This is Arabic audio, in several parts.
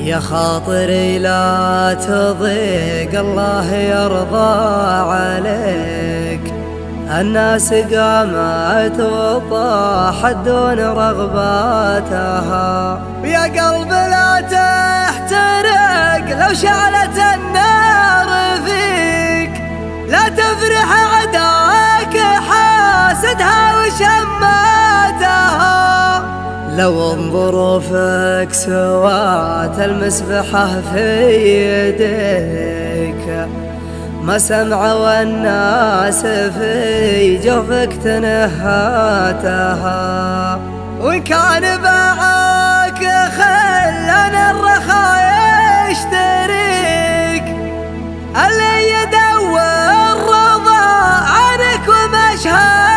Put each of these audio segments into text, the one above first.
يا خاطري لا تضيق الله يرضى عليك، الناس قامت وطاحت دون رغباتها. يا قلب لا تحترق لو شعلت النار فيك، لا تفرح عداك حاسدها وشماتها. لو ظروفك سوات المسبحة في يديك، ما سمعوا الناس في جوفك تنهاتها. وإن كان باعك خلنا الرخاء يشتريك، اللي يدور رضا عنك ومشهاتها.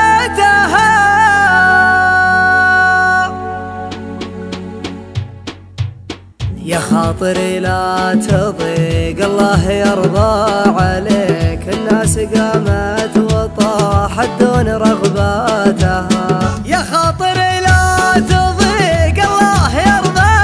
يا خاطري لا تضيق الله يرضى عليك، الناس قامت وطاحت دون رغباتها. يا خاطري لا تضيق الله يرضى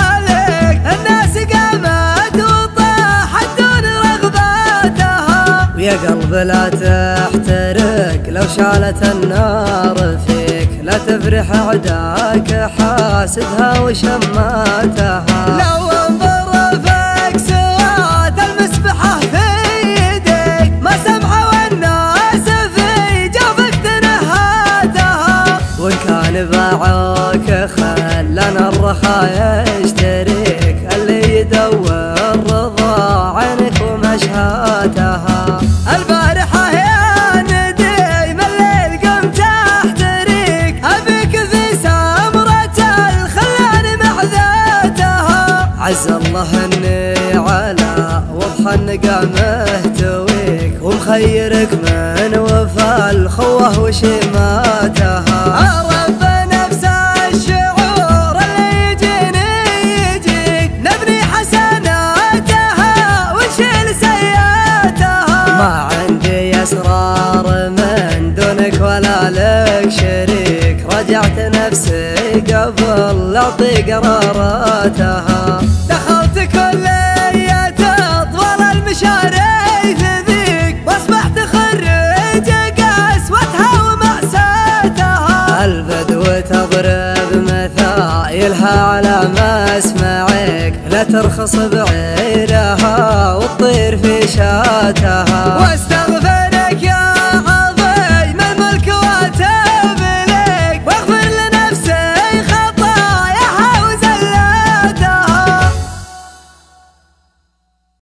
عليك، الناس قامت وطاحت دون رغباتها. ويا قلب لا تحترق لو شعلت النار فيك، لا تفرح عداك حاسدها وشماتها. لو ظروفك سوات المسبحة في يديك، ما سمعوا الناس في جوفك تنهاتها. وإن كان باعوك خلنا الرخاء يشتريك، اللي يدور رضا عنك ومشهاتها. البارحة يا نديم الليل قمت احتريك، أبيك في سمرة الخلان معذاتها. عز الله اني على وضح النقا مهتويك، ومخيرك من وفى الخوه وشماتها. رب نفس الشعور اللي يجيني يجيك، نبني حسناتها ونشيل سيئاتها. ما عندي اسرار من دونك ولا لك شريك، رجعت نفسي قبل اعطي قراراتها. دخلت كلية اطول المشاريع ذيك، واصبحت خريج قسوتها ومأساتها. البدو تضرب مثايلها على مسمعك، لا ترخص بعيرها وتطير في شاتها. واستغفرك يا